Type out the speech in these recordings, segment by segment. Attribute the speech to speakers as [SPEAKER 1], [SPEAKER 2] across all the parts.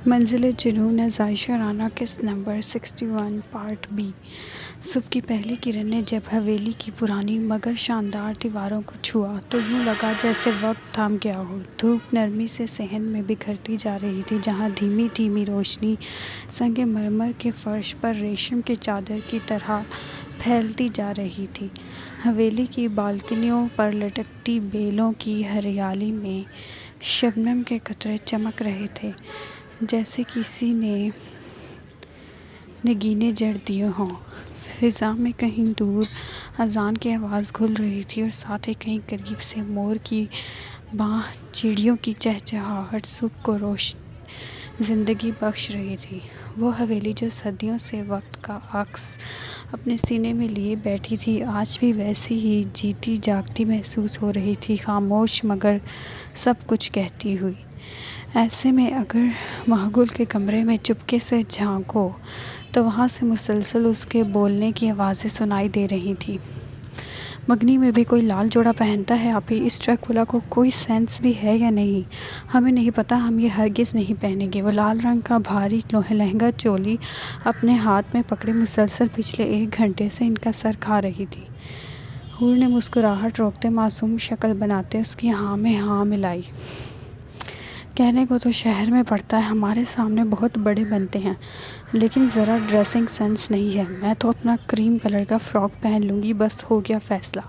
[SPEAKER 1] منزل جنون عائشہ رانا قسط نمبر 61 پارٹ بی۔ صبح کی پہلی کرن نے جب حویلی کی پرانی مگر شاندار دیواروں کو چھوا تو یوں لگا جیسے وقت تھم گیا ہو۔ دھوپ نرمی سے صحن میں بکھرتی جا رہی تھی، جہاں دھیمی دھیمی روشنی سنگ مرمر کے فرش پر ریشم کی چادر کی طرح پھیلتی جا رہی تھی۔ حویلی کی بالکنیوں پر لٹکتی بیلوں کی ہریالی میں شبنم کے قطرے چمک رہے تھے، جیسے کسی نے نگینیں جڑ دی ہوں۔ فضا میں کہیں دور اذان کی آواز گھل رہی تھی اور ساتھ ہی کہیں قریب سے مور کی بانگ چڑیوں کی چہچہاہٹ صبح کو زندگی بخش رہی تھی۔ وہ حویلی جو صدیوں سے وقت کا عکس اپنے سینے میں لیے بیٹھی تھی، آج بھی ویسی ہی جیتی جاگتی محسوس ہو رہی تھی، خاموش مگر سب کچھ کہتی ہوئی۔ ایسے میں اگر ماہگل کے کمرے میں چپکے سے جھانکو تو وہاں سے مسلسل اس کے بولنے کی آوازیں سنائی دے رہی تھیں۔ مگنی میں بھی کوئی لال جوڑا پہنتا ہے آپی؟ اس ڈریکولا کو کوئی سینس بھی ہے یا نہیں؟ ہمیں نہیں پتہ، ہم یہ ہرگز نہیں پہنیں گے۔ وہ لال رنگ کا بھاری لہنگا چولی اپنے ہاتھ میں پکڑے مسلسل پچھلے 1 گھنٹے سے ان کا سر کھا رہی تھی۔ حور نے مسکراہٹ روکتے معصوم شکل بناتے اس کی ہاں میں ہاں ملائی۔ کہنے کو تو شہر میں پڑتا ہے، ہمارے سامنے بہت بڑے بنتے ہیں، لیکن ذرا ڈریسنگ سینس نہیں ہے۔ میں تو اپنا کریم کلر کا فراک پہن لوں گی، بس ہو گیا فیصلہ۔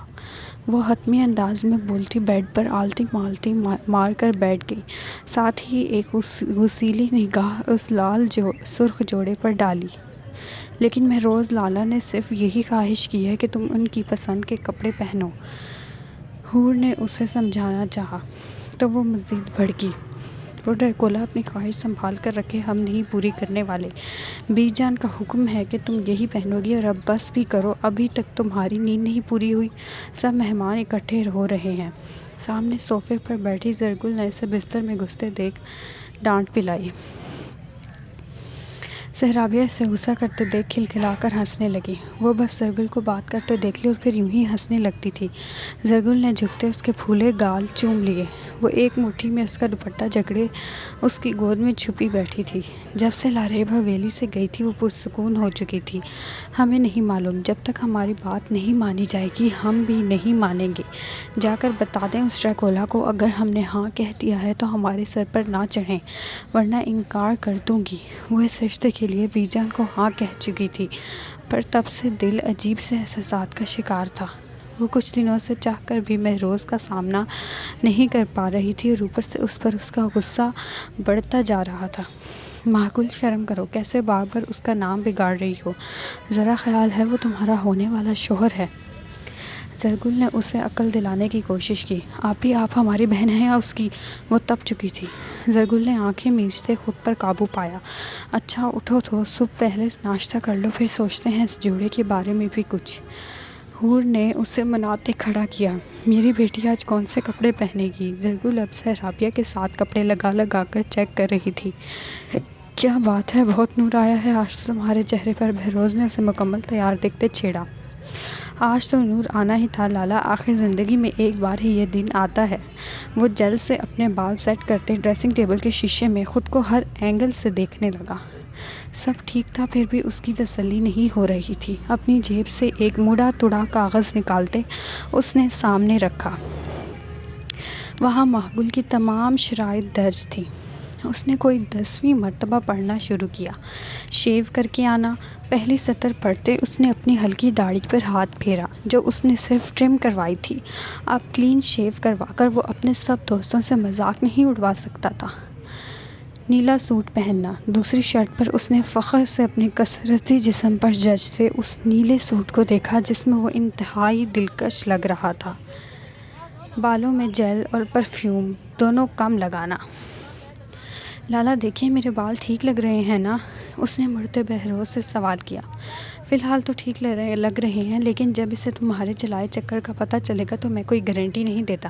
[SPEAKER 1] وہ حتمی انداز میں بولتی بیڈ پر آلتی پالتی مار کر بیٹھ گئی، ساتھ ہی ایک غسیلی نگاہ اس لال سرخ جوڑے پر ڈالی۔ لیکن مہروز لالا نے صرف یہی خواہش کی ہے کہ تم ان کی پسند کے کپڑے پہنو۔ حور نے اسے سمجھانا چاہا تو وہ مزید بھڑکی۔ وہ ڈریکولا اپنی خواہش سنبھال کر رکھے، ہم نہیں پوری کرنے والے۔ بی جان کا حکم ہے کہ تم یہی پہنو گی، اور اب بس بھی کرو، ابھی تک تمہاری نیند نہیں پوری ہوئی؟ سب مہمان اکٹھے ہو رہے ہیں۔ سامنے صوفے پر بیٹھی زرگل نے اسے بستر میں گھستے دیکھ ڈانٹ پلائی۔ سہرابیہ اسے غصہ کرتے دیکھ کھلکھلا کر ہنسنے لگی۔ وہ بس زرگل کو بات کرتے دیکھ لی اور پھر یوں ہی ہنسنے لگتی تھی۔ زرگل نے جھکتے اس کے پھولے گال چوم لیے۔ وہ ایک مٹھی میں اس کا دوپٹہ جکڑے اس کی گود میں چھپی بیٹھی تھی۔ جب سے لاریب حویلی سے گئی تھی وہ پرسکون ہو چکی تھی۔ ہمیں نہیں معلوم، جب تک ہماری بات نہیں مانی جائے گی ہم بھی نہیں مانیں گے۔ جا کر بتا دیں اس ڈریکولا کو، اگر ہم نے ہاں کہہ دیا ہے تو ہمارے سر پر نہ چڑھیں، ورنہ انکار کر دوں گی۔ وہ اس رشتے کے لیے بی جان کو ہاں کہہ چکی تھی، پر تب سے دل عجیب سے احساسات کا شکار تھا۔ وہ کچھ دنوں سے چاہ کر بھی مہروز کا سامنا نہیں کر پا رہی تھی، اور اوپر سے اس پر اس کا غصہ بڑھتا جا رہا تھا۔ ماہگل، شرم کرو، کیسے بار بار اس کا نام بگاڑ رہی ہو؟ ذرا خیال ہے وہ تمہارا ہونے والا شوہر ہے۔ زرگل نے اسے عقل دلانے کی کوشش کی۔ آپی، آپ ہماری بہن ہیں یا اس کی؟ وہ تپ چکی تھی۔ زرگل نے آنکھیں میچتے خود پر قابو پایا۔ اچھا اٹھو تو صبح پہلے ناشتہ کر لو، پھر سوچتے ہیں اس جوڑے کے بارے میں بھی کچھ۔ حور نے اسے مناتے کھڑا کیا۔ میری بیٹی آج کون سے کپڑے پہنے گی؟ زرگل اب سہرابیہ کے ساتھ کپڑے لگا لگا کر چیک کر رہی تھی۔ کیا بات ہے، بہت نور آیا ہے آج تو تمہارے چہرے پر۔ مہروز نے اسے مکمل تیار دیکھتے چھیڑا۔ آج تو نور آنا ہی تھا لالا، آخر زندگی میں ایک بار ہی یہ دن آتا ہے۔ وہ جلد سے اپنے بال سیٹ کرتے ڈریسنگ ٹیبل کے شیشے میں خود کو ہر اینگل سے دیکھنے لگا۔ سب ٹھیک تھا، پھر بھی اس کی تسلی نہیں ہو رہی تھی۔ اپنی جیب سے ایک مڑا تڑا کاغذ نکالتے اس نے سامنے رکھا۔ وہاں ماہگل کی تمام شرائط درج تھیں۔ اس نے کوئی 10ویں مرتبہ پڑھنا شروع کیا۔ شیو کر کے آنا۔ پہلی سطر پڑھتے اس نے اپنی ہلکی داڑھی پر ہاتھ پھیرا جو اس نے صرف ٹرم کروائی تھی۔ اب کلین شیو کروا کر وہ اپنے سب دوستوں سے مذاق نہیں اڑوا سکتا تھا۔ نیلا سوٹ پہننا۔ دوسری شرط پر اس نے فخر سے اپنے کسرتی جسم پر جچتے اس نیلے سوٹ کو دیکھا جس میں وہ انتہائی دلکش لگ رہا تھا۔ بالوں میں جیل اور پرفیوم دونوں کم لگانا۔ لالا دیکھیں، میرے بال ٹھیک لگ رہے ہیں نا؟ اس نے مڑتے مہروز سے سوال کیا۔ فی الحال تو ٹھیک لگ رہے ہیں، لیکن جب اسے تمہارے چلائے چکر کا پتہ چلے گا تو میں کوئی گارنٹی نہیں دیتا۔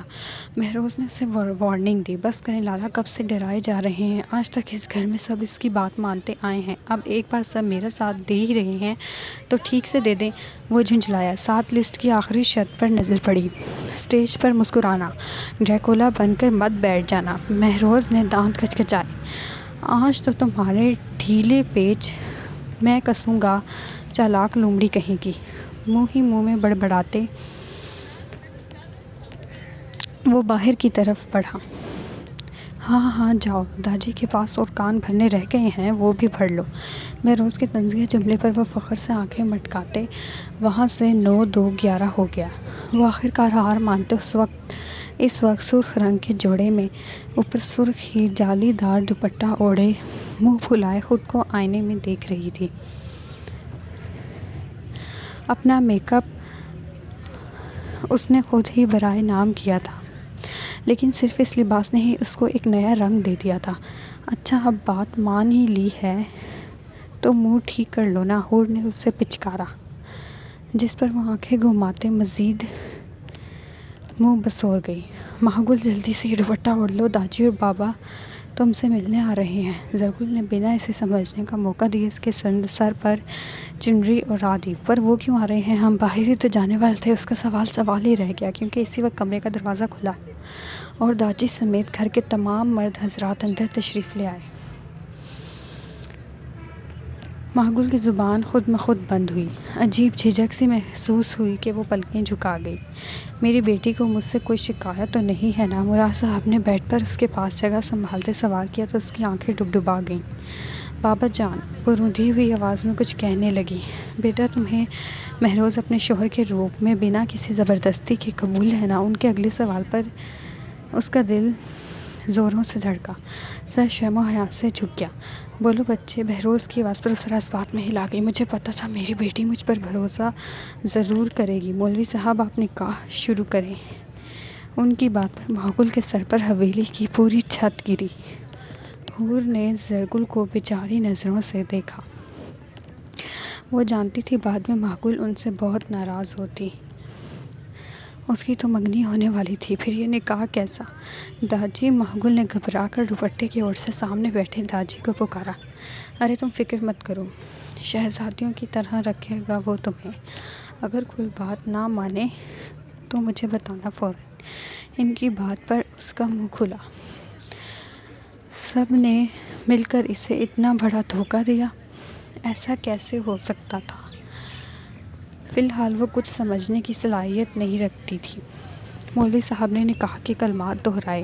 [SPEAKER 1] مہروز نے اسے وارننگ دی۔ بس کریں لالا، کب سے ڈرائے جا رہے ہیں؟ آج تک اس گھر میں سب اس کی بات مانتے آئے ہیں، اب ایک بار سب میرا ساتھ دے ہی رہے ہیں تو ٹھیک سے دے دیں۔ وہ جھنجھلایا۔ ساتھ لسٹ کی آخری شرط پر نظر پڑی۔ اسٹیج پر مسکرانا۔ ڈریکولا بن کر مت بیٹھ جانا۔ مہروز نے دانت کھچکھچائے۔ آج تو تمہارے ڈھیلے پیچ میں کسوں گا، چالاک لومڑی کہیں کی۔ منہ ہی منہ میں بڑبڑاتے وہ باہر کی طرف بڑھا۔ ہاں ہاں جاؤ، داجی کے پاس اور کان بھرنے رہ گئے ہیں، وہ بھی بھر لو۔ بہروز کے طنزیہ جملے پر وہ فخر سے آنکھیں مٹکاتے وہاں سے 9 2 11 ہو گیا۔ وہ آخرکار ہار مانتے اس وقت سرخ رنگ کے جوڑے میں اوپر سرخ ہی جالی دار دوپٹہ اوڑھے منہ پھلائے خود کو آئینے میں دیکھ رہی تھی۔ اپنا میک اپ اس نے خود ہی برائے نام کیا تھا، لیکن صرف اس لباس نے ہی اس کو ایک نیا رنگ دے دیا تھا۔ اچھا اب بات مان ہی لی ہے تو منہ ٹھیک کر لو نا، حور نے اسے پچکارا، جس پر وہ آنکھیں گھماتے مزید منہ بسور گئی۔ ماہ گل جلدی سے یہ دوپٹہ اوڑھ لو، داجی اور بابا تم سے ملنے آ رہے ہیں۔ زرگل نے بنا اسے سمجھنے کا موقع دیے اس کے سر پر چنری اڑا دی۔ پر وہ کیوں آ رہے ہیں؟ ہم باہر ہی تو جانے والے تھے۔ اس کا سوال ہی رہ گیا، کیونکہ اسی وقت کمرے کا دروازہ کھلا اور داجی سمیت گھر کے تمام مرد حضرات اندر تشریف لے آئے۔ ماہ گل کی زبان خود بخود بند ہوئی۔ عجیب جھجک سی محسوس ہوئی کہ وہ پلکیں جھکا گئی۔ میری بیٹی کو مجھ سے کوئی شکایت تو نہیں ہے نا؟ مراد صاحب نے بیٹھ پر اس کے پاس جگہ سنبھالتے سوال کیا تو اس کی آنکھیں ڈبڈبا گئیں۔ بابا جان، وہ روندھی ہوئی آواز میں کچھ کہنے لگی۔ بیٹا تمہیں مہروز اپنے شوہر کے روپ میں بنا کسی زبردستی کے قبول ہے نا؟ ان کے اگلے سوال پر اس کا دل زوروں سے دھڑکا، سر شرم و حیا سے جھک گیا۔ بولو بچے، بہروز کی آواز پر اسرا اس بات میں ہلا گئی۔ مجھے پتا تھا میری بیٹی مجھ پر بھروسہ ضرور کرے گی۔ مولوی صاحب آپ نکاح شروع کریں۔ ان کی بات پر ماہ گل کے سر پر حویلی کی پوری چھت گری۔ حور نے زرگل کو بیچاری نظروں سے دیکھا۔ وہ جانتی تھی بعد میں ماہ گل ان سے بہت ناراض ہوتی۔ اس کی تو منگنی ہونے والی تھی، پھر یہ نکاح کیسا؟ داجی، ماہ گل نے گھبرا کر دوپٹے کی اوڑ سے سامنے بیٹھے داجی کو پکارا۔ ارے تم فکر مت کرو، شہزادیوں کی طرح رکھے گا وہ تمہیں۔ اگر کوئی بات نہ مانے تو مجھے بتانا فوراً۔ ان کی بات پر اس کا منہ کھلا۔ سب نے مل کر اسے اتنا بڑا دھوکہ دیا؟ ایسا کیسے ہو سکتا تھا؟ فی الحال وہ کچھ سمجھنے کی صلاحیت نہیں رکھتی تھی۔ مولوی صاحب نے نکاح کے کلمات دہرائے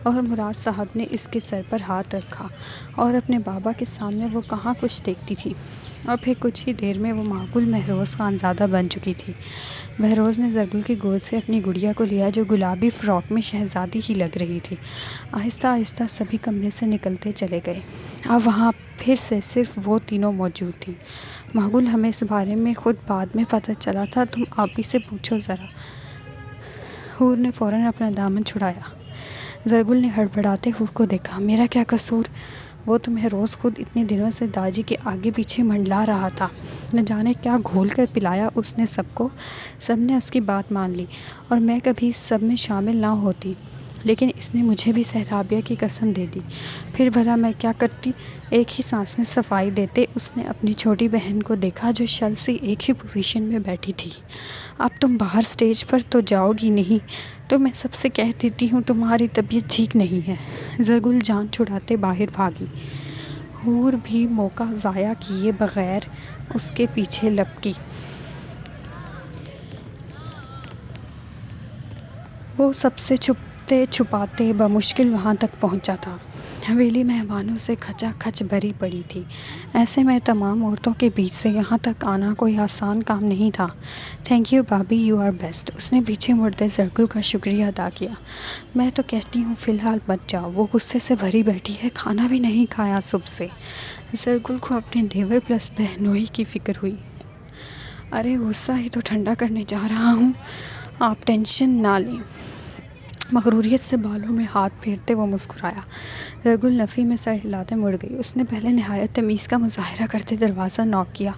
[SPEAKER 1] اور مراد صاحب نے اس کے سر پر ہاتھ رکھا، اور اپنے بابا کے سامنے وہ کہاں کچھ دیکھتی تھی، اور پھر کچھ ہی دیر میں وہ ماہ گل مہروز خانزادہ بن چکی تھی۔ بہروز نے زرگل کی گود سے اپنی گڑیا کو لیا جو گلابی فراک میں شہزادی ہی لگ رہی تھی۔ آہستہ آہستہ سبھی کمرے سے نکلتے چلے گئے۔ اب وہاں پھر سے صرف وہ تینوں موجود تھیں۔ ماہ گل، ہمیں اس بارے میں خود بعد میں پتہ چلا تھا، تم آپی سے پوچھو ذرا۔ حور نے فوراً اپنا دامن چھڑایا۔ زرگل نے ہڑبڑاتے حور کو دیکھا۔ میرا کیا قصور؟ وہ تو مہروز خود اتنے دنوں سے داجی کے آگے پیچھے منڈلا رہا تھا، نہ جانے کیا گھول کر پلایا اس نے سب کو۔ سب نے اس کی بات مان لی، اور میں کبھی اس سب میں شامل نہ ہوتی، لیکن اس نے مجھے بھی سہرابیہ کی قسم دے دی۔ پھر بھلا میں کیا کرتی؟ ایک ہی سانس میں صفائی دیتے اس نے اپنی چھوٹی بہن کو دیکھا جو شل سی ایک ہی پوزیشن میں بیٹھی تھی۔ اب تم باہر سٹیج پر تو جاؤ گی نہیں؟ تو میں سب سے کہہ دیتی ہوں تمہاری طبیعت ٹھیک نہیں ہے۔ زرگل جان چھڑاتے باہر بھاگی۔ حور بھی موقع ضائع کیے بغیر اس کے پیچھے لپکی۔ وہ سب سے چھپتے چھپاتے بمشکل وہاں تک پہنچا تھا۔ حویلی مہمانوں سے کھچا کھچ بھری پڑی تھی۔ ایسے میں تمام عورتوں کے بیچ سے یہاں تک آنا کوئی آسان کام نہیں تھا۔ تھینک یو بھابھی، یو آر بیسٹ۔ اس نے پیچھے مڑتے زرگل کا شکریہ ادا کیا۔ میں تو کہتی ہوں فی الحال مت جاؤ، وہ غصے سے بھری بیٹھی ہے، کھانا بھی نہیں کھایا صبح سے۔ زرگل کو اپنے دیور پلس بہنوئی کی فکر ہوئی۔ ارے غصہ ہی تو ٹھنڈا کرنے جا رہا ہوں، آپ ٹینشن نہ لیں۔ مغروریت سے بالوں میں ہاتھ پھیرتے وہ مسکرایا۔ زرگل نفی میں سر ہلاتے مڑ گئی۔ اس نے پہلے نہایت تمیز کا مظاہرہ کرتے دروازہ نوک کیا،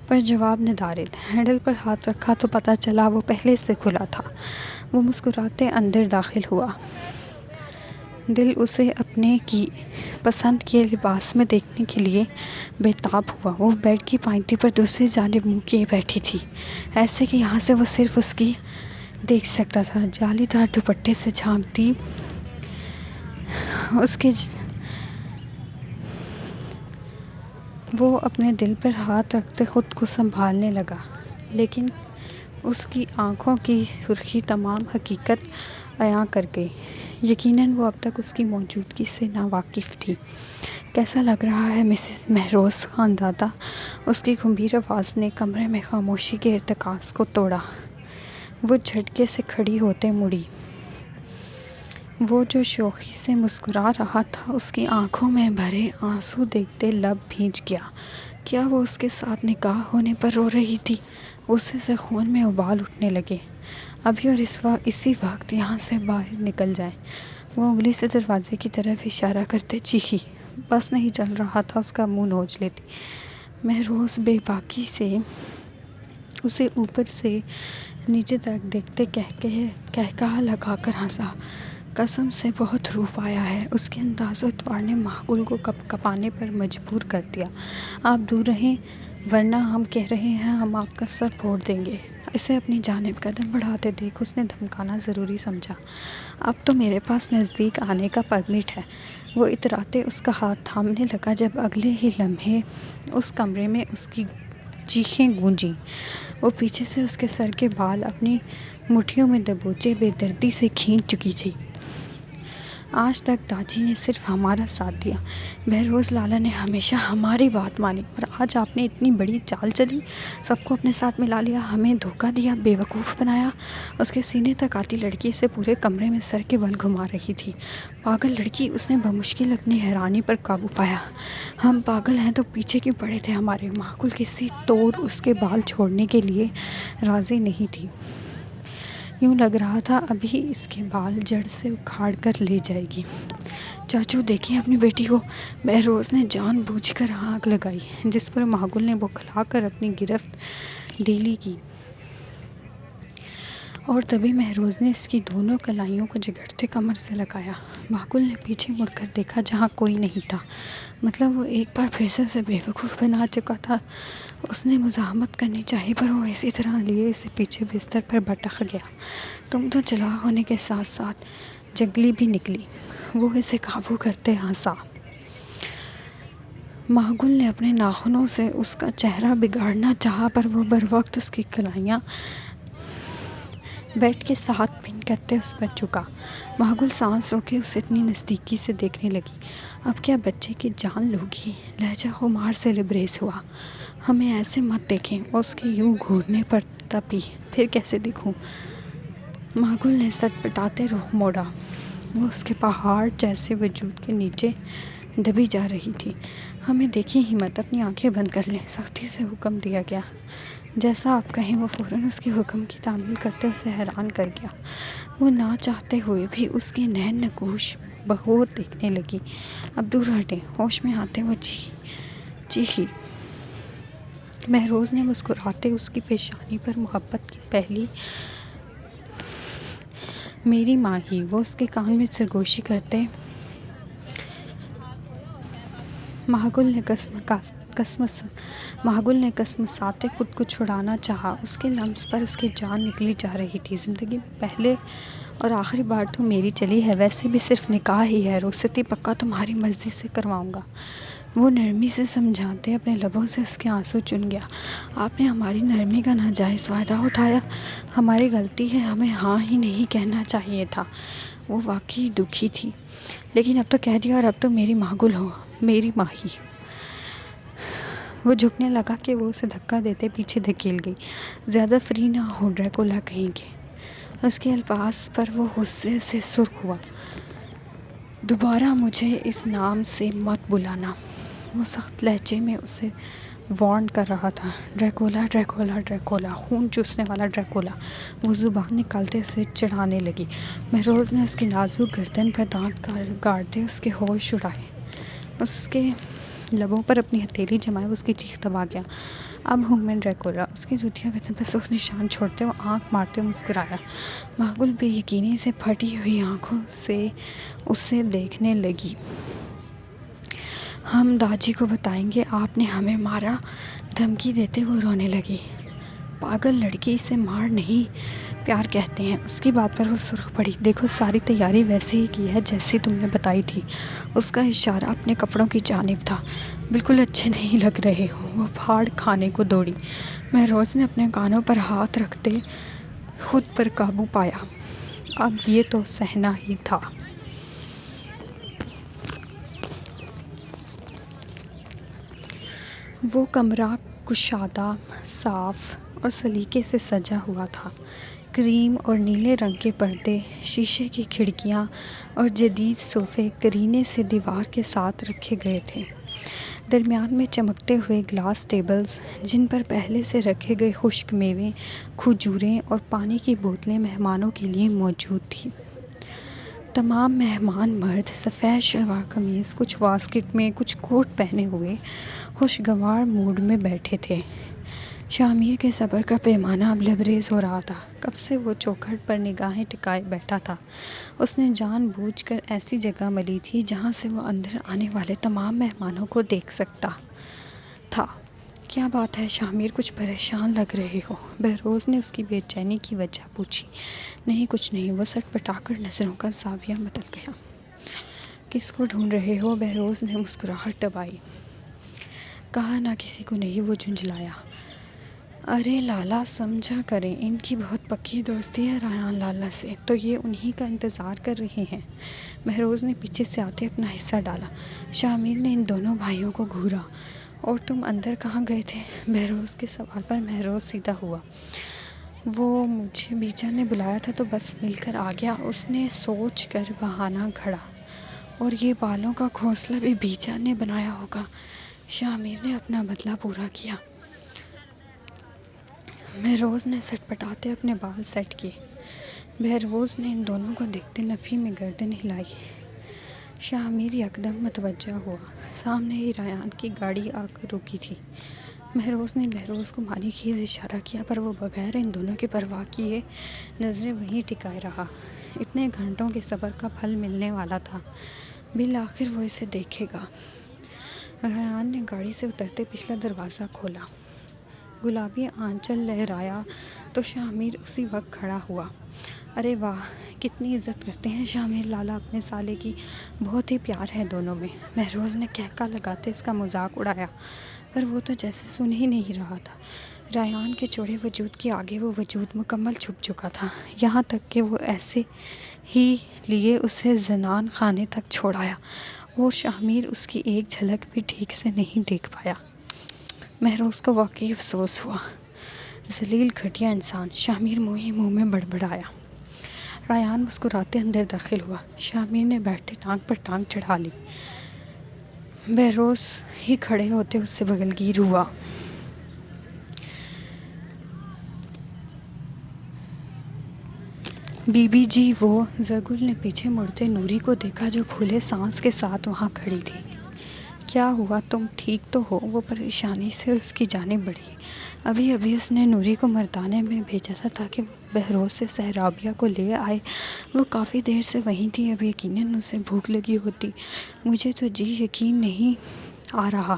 [SPEAKER 1] پر جواب ندارد۔ ہینڈل پر ہاتھ رکھا تو پتہ چلا وہ پہلے سے کھلا تھا۔ وہ مسکراتے اندر داخل ہوا۔ دل اسے اپنے کی پسند کے لباس میں دیکھنے کے لیے بے تاب ہوا۔ وہ بیڈ کی پائنٹی پر دوسری جانب منہ کیے بیٹھی تھی، ایسے کہ یہاں سے وہ صرف اس کی دیکھ سکتا تھا۔ جالی دار دوپٹے سے جھانکتی اس کے وہ اپنے دل پر ہاتھ رکھتے خود کو سنبھالنے لگا، لیکن اس کی آنکھوں کی سرخی تمام حقیقت عیاں کر گئی۔ یقیناً وہ اب تک اس کی موجودگی سے ناواقف تھی۔ کیسا لگ رہا ہے مسز مہروز خاندادہ؟ اس کی گمبھیر آواز نے کمرے میں خاموشی کے ارتکاز کو توڑا۔ وہ جھٹکے سے کھڑی ہوتے مڑی۔ وہ جو شوخی سے مسکرا رہا تھا، اس کی آنکھوں میں بھرے آنسو دیکھتے لب بھیج گیا۔ کیا وہ اس کے ساتھ نکاح ہونے پر رو رہی تھی؟ غصے سے خون میں ابال اٹھنے لگے۔ ابھی اور اسی وقت یہاں سے باہر نکل جائیں۔ وہ انگلی سے دروازے کی طرف اشارہ کرتے چیخی۔ بس نہیں چل رہا تھا، اس کا منہ نوچ لیتی۔ مہروز بے باکی سے اسے اوپر سے نیچے تک دیکھتے کہکہا لگا کر ہنسا۔ قسم سے بہت روپ آیا ہے۔ اس کے انداز و اطوار نے معقول کو کپ کپانے پر مجبور کر دیا۔ آپ دور رہیں، ورنہ ہم کہہ رہے ہیں ہم آپ کا سر پھوڑ دیں گے۔ اسے اپنی جانب قدم بڑھاتے دیکھ اس نے دھمکانا ضروری سمجھا۔ اب تو میرے پاس نزدیک آنے کا پرمٹ ہے۔ وہ اتراتے اس کا ہاتھ تھامنے لگا جب اگلے ہی لمحے اس کمرے میں اس کی چیخیں گونجیں۔ وہ پیچھے سے اس کے سر کے بال اپنی مٹھیوں میں دبوچے بے دردی سے کھینچ چکی تھی۔ آج تک داجی نے صرف ہمارا ساتھ دیا، بہروز لالا نے ہمیشہ ہماری بات مانی، اور آج آپ نے اتنی بڑی چال چلی، سب کو اپنے ساتھ ملا لیا، ہمیں دھوکہ دیا، بے وقوف بنایا۔ اس کے سینے تک آتی لڑکی اسے پورے کمرے میں سر کے بل گھما رہی تھی۔ پاگل لڑکی! اس نے بمشکل اپنی حیرانی پر قابو پایا۔ ہم پاگل ہیں تو پیچھے کیوں پڑے تھے ہمارے؟ معقول کسی طور اس کے بال چھوڑنے کے لیے راضی نہیں تھی۔ یوں لگ رہا تھا ابھی اس کے بال جڑ سے اکھاڑ کر لے جائے گی۔ چاچو دیکھیں اپنی بیٹی کو! بہروز نے جان بوجھ کر ہانک لگائی، جس پر معقول نے بوکھلا کر اپنی گرفت ڈھیلی کی، اور تبھی مہروز نے اس کی دونوں کلائیوں کو جگرتے کمر سے لگایا۔ معقول نے پیچھے مڑ کر دیکھا جہاں کوئی نہیں تھا۔ مطلب وہ ایک بار پھر سے اسے بے وقوف بنا چکا تھا۔ اس نے مزاحمت کرنی چاہی، پر وہ اسی طرح لیے اسے پیچھے بستر پر بٹک گیا۔ تم تو چلاک ہونے کے ساتھ ساتھ جنگلی بھی نکلی۔ وہ اسے قابو کرتے ہنسا۔ معقول نے اپنے ناخنوں سے اس کا چہرہ بگاڑنا چاہا، پر وہ بروقت اس کی کلائیاں بیٹ کے ساتھ پن کرتے اس پر جھکا۔ معقول سانس روکے اسے اتنی نزدیکی سے دیکھنے لگی۔ اب کیا بچے کی جان لوگی؟ لہجہ خمار سے لبریز ہوا۔ ہمیں ایسے مت دیکھیں۔ اس کے یوں گھورنے پر تپی۔ پھر کیسے دیکھوں؟ معقول نے سٹپٹاتے رخ موڑا۔ وہ اس کے پہاڑ جیسے وجود کے نیچے دبی جا رہی تھی۔ ہمیں دیکھیں ہی مت، اپنی آنکھیں بند کر لیں، سختی سے حکم دیا گیا۔ جیسا آپ کہیں۔ وہ فوراً اس کے حکم کی تعمیل کرتے اسے حیران کر گیا۔ وہ نہ چاہتے ہوئے بھی اس کے نین نقوش بغور دیکھنے لگی۔ اب دور ہٹیں۔ ہوش میں آتے وہ چیخی۔ مہروز نے مسکراتے اس کی پیشانی پر محبت کی پہلی میری ماں ہی۔ وہ اس کے کان میں سرگوشی کرتے معقول نے کسمساتے خود کو چھڑانا چاہا۔ اس کے لمس پر اس کی جان نکلی جا رہی تھی۔ زندگی میں پہلے اور آخری بار تو میری چلی ہے، ویسے بھی صرف نکاح ہی ہے، رخصتی پکا تمہاری مرضی سے کرواؤں گا۔ وہ نرمی سے سمجھاتے اپنے لبوں سے اس کے آنسو چن گیا۔ آپ نے ہماری نرمی کا ناجائز فائدہ اٹھایا۔ ہماری غلطی ہے، ہمیں ہاں ہی نہیں کہنا چاہیے تھا۔ وہ واقعی دکھی تھی، لیکن اب تو کہہ دیا، اور اب تو میری معقول ہو، میری ماں ہی۔ وہ جھکنے لگا کہ وہ اسے دھکا دیتے پیچھے دھکیل گئی۔ زیادہ فری نہ ہو ڈریکولا کہیں کے۔ اس کے الفاظ پر وہ غصے سے سرخ ہوا۔ دوبارہ مجھے اس نام سے مت بلانا۔ وہ سخت لہجے میں اسے وارن کر رہا تھا۔ ڈریکولا، ڈریکولا، ڈریکولا، خون چوسنے والا ڈریکولا۔ وہ زبان نکالتے اسے چڑھانے لگی۔ مہروز نے اس کی نازک گردن پر دانت گاڑتے اس کے ہوش اڑائے۔ اس کے لبوں پر اپنی ہتھیلی جمائے وہ اس کی چیخ دبا گیا۔ اب ہوں میں ڈریکولا۔ اس کی دودھیا گردن پر سخت نشان چھوڑتے وہ آنکھ مارتے مسکرایا۔ معقول بے یقینی سے پھٹی ہوئی آنکھوں سے اسے دیکھنے لگی۔ ہم داجی کو بتائیں گے آپ نے ہمیں مارا، دھمکی دیتے وہ رونے لگی۔ پاگل لڑکی، اسے مار نہیں، پیار کہتے ہیں۔ اس کی بات پر وہ سرخ پڑی۔ دیکھو ساری تیاری ویسے ہی کی ہے جیسی تم نے بتائی تھی۔ اس کا اشارہ اپنے کپڑوں کی جانب تھا۔ بالکل اچھے نہیں لگ رہے ہو۔ وہ پھاڑ کھانے کو دوڑی۔ مہروز نے اپنے کانوں پر ہاتھ رکھتے خود پر قابو پایا۔ اب یہ تو سہنا ہی تھا۔ وہ کمرہ کشادہ، صاف اور سلیقے سے سجا ہوا تھا۔ کریم اور نیلے رنگ کے پردے، شیشے کی کھڑکیاں اور جدید صوفے کرینے سے دیوار کے ساتھ رکھے گئے تھے۔ درمیان میں چمکتے ہوئے گلاس ٹیبلز، جن پر پہلے سے رکھے گئے خشک میوے، کھجوریں اور پانی کی بوتلیں مہمانوں کے لیے موجود تھیں۔ تمام مہمان مرد سفید شلوار قمیض، کچھ واسکٹ میں، کچھ کوٹ پہنے ہوئے خوشگوار موڈ میں بیٹھے تھے۔ شامیر کے صبر کا پیمانہ اب لبریز ہو رہا تھا۔ کب سے وہ چوکھٹ پر نگاہیں ٹکائے بیٹھا تھا۔ اس نے جان بوجھ کر ایسی جگہ ملی تھی جہاں سے وہ اندر آنے والے تمام مہمانوں کو دیکھ سکتا تھا۔ کیا بات ہے شامیر، کچھ پریشان لگ رہے ہو؟ بہروز نے اس کی بے چینی کی وجہ پوچھی۔ نہیں کچھ نہیں، وہ سٹ پٹا کر نظروں کا زاویہ بدل گیا۔ کس کو ڈھونڈ رہے ہو؟ بہروز نے مسکراہٹ دبائی۔ کہا نہ کسی کو نہیں، وہ جھنجھلایا۔ ارے لالا سمجھا کریں، ان کی بہت پکی دوستی ہے ریحان لالا سے، تو یہ انہی کا انتظار کر رہے ہیں۔ بہروز نے پیچھے سے آتے اپنا حصہ ڈالا۔ شامیر نے ان دونوں بھائیوں کو گھورا۔ اور تم اندر کہاں گئے تھے؟ بہروز کے سوال پر مہروز سیدھا ہوا۔ وہ مجھے بیجا نے بلایا تھا تو بس مل کر آ گیا، اس نے سوچ کر بہانہ گھڑا۔ اور یہ بالوں کا گھونسلہ بھی بیجا نے بنایا ہوگا۔ شامیر نے اپنا بدلہ پورا کیا۔ مہروز نے سٹ پٹاتے اپنے بال سیٹ کیے۔ بہروز نے ان دونوں کو دیکھتے نفی میں گردن ہلائی۔ شامیر یکدم متوجہ ہوا۔ سامنے ہی ریحان کی گاڑی آ کر رکی تھی۔ مہروز نے بہروز کو معنی خیز اشارہ کیا، پر وہ بغیر ان دونوں کی پرواہ کیے نظریں وہیں ٹکائے رہا۔ اتنے گھنٹوں کے صبر کا پھل ملنے والا تھا۔ بالآخر وہ اسے دیکھے گا۔ ریحان نے گاڑی سے اترتے پچھلا دروازہ کھولا۔ گلابی آنچل لہرایا تو شامیر اسی وقت کھڑا ہوا۔ ارے واہ، کتنی عزت کرتے ہیں شامیر لالا اپنے سالے کی، بہت ہی پیار ہے دونوں میں۔ مہروز نے کہکا لگاتے اس کا مذاق اڑایا، پر وہ تو جیسے سن ہی نہیں رہا تھا۔ ریحان کے چوڑے وجود کے آگے وہ وجود مکمل چھپ چکا تھا، یہاں تک کہ وہ ایسے ہی لیے اسے زنان خانے تک چھوڑ آیا، اور شامیر اس کی ایک جھلک بھی ٹھیک سے نہیں دیکھ پایا۔ مہروز کو واقعی افسوس ہوا۔ ذلیل گھٹیا انسان، شامیر منہ ہی منہ میں بڑبڑایا۔ ریحان مسکراتے اندر داخل ہوا۔ شامیر نے بیٹھتے ٹانگ پر ٹانگ چڑھا لی۔ بہروز ہی کھڑے ہوتے اس سے بغلگیر ہوا۔ بی بی جی، وہ زرگل نے پیچھے مڑتے نوری کو دیکھا جو پھولے سانس کے ساتھ وہاں کھڑی تھی۔ کیا ہوا، تم ٹھیک تو ہو؟ وہ پریشانی سے اس کی جانب بڑھی۔ ابھی ابھی اس نے نوری کو مردانے میں بھیجا تھا تاکہ وہ بہروز سے سہرابیہ کو لے آئے۔ وہ کافی دیر سے وہیں تھی، اب یقیناً اسے بھوک لگی ہوتی۔ مجھے تو جی یقین نہیں آ رہا۔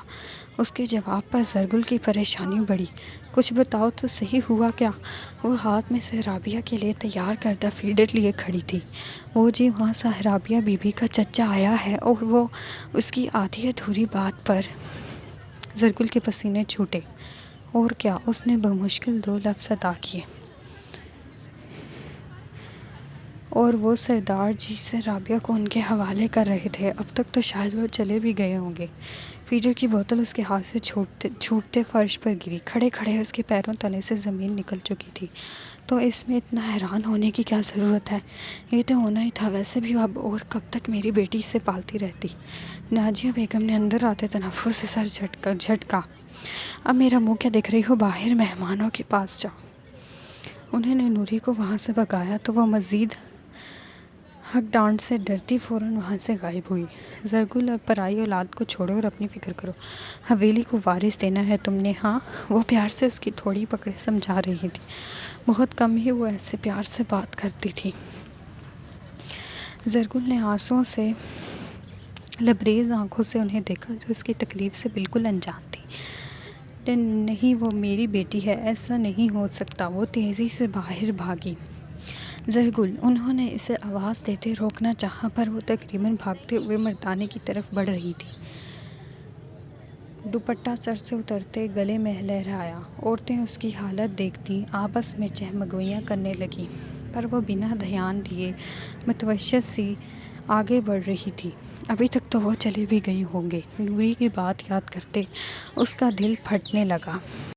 [SPEAKER 1] اس کے جواب پر زرگل کی پریشانی بڑھی۔ کچھ بتاؤ تو صحیح، ہوا کیا؟ وہ ہاتھ میں سہرابیہ کے لیے تیار کردہ فیڈر لیے کھڑی تھی۔ وہ جی وہاں سہرابیہ بی بی کا چچا آیا ہے، اور وہ اس کی آدھی ادھوری بات پر زرگل کے پسینے چھوٹے۔ اور کیا؟ اس نے بمشکل دو لفظ ادا کیے۔ اور وہ سردار جی سہرابیہ کو ان کے حوالے کر رہے تھے، اب تک تو شاید وہ چلے بھی گئے ہوں گے۔ فیڈر کی بوتل اس کے ہاتھ سے چھوٹتے فرش پر گری۔ کھڑے کھڑے اس کے پیروں تلے سے زمین نکل چکی تھی۔ تو اس میں اتنا حیران ہونے کی کیا ضرورت ہے؟ یہ تو ہونا ہی تھا، ویسے بھی اب اور کب تک میری بیٹی اسے پالتی رہتی؟ نازیہ بیگم نے اندر آتے تنفر سے سر جھٹکا۔ اب میرا منہ کیا دیکھ رہی ہو؟ باہر مہمانوں کے پاس جاؤ۔ انہوں نے نوری کو وہاں سے بھگایا تو وہ مزید ہک ڈانٹ سے ڈرتی فوراً وہاں سے غائب ہوئی۔ زرگل، اب پرائی اولاد کو چھوڑو اور اپنی فکر کرو۔ حویلی کو وارث دینا ہے تم نے، ہاں؟ وہ پیار سے اس کی تھوڑی پکڑے سمجھا رہی تھی۔ بہت کم ہی وہ ایسے پیار سے بات کرتی تھی۔ زرگل نے آنسوؤں سے لبریز آنکھوں سے انہیں دیکھا جو اس کی تکلیف سے بالکل انجان تھی۔ نہیں، وہ میری بیٹی ہے، ایسا نہیں ہو سکتا۔ وہ تیزی سے باہر بھاگی۔ زرگل، انہوں نے اسے آواز دیتے روکنا چاہا پر وہ تقریباً بھاگتے ہوئے مردانے کی طرف بڑھ رہی تھی۔ دوپٹہ سر سے اترتے گلے میں لہرایا۔ عورتیں اس کی حالت دیکھتی آپس میں چہمگوئیاں کرنے لگیں، پر وہ بنا دھیان دیے متوحش سی آگے بڑھ رہی تھی۔ ابھی تک تو وہ چلے بھی گئے ہوں گے، نوری کی بات یاد کرتے اس کا دل پھٹنے لگا۔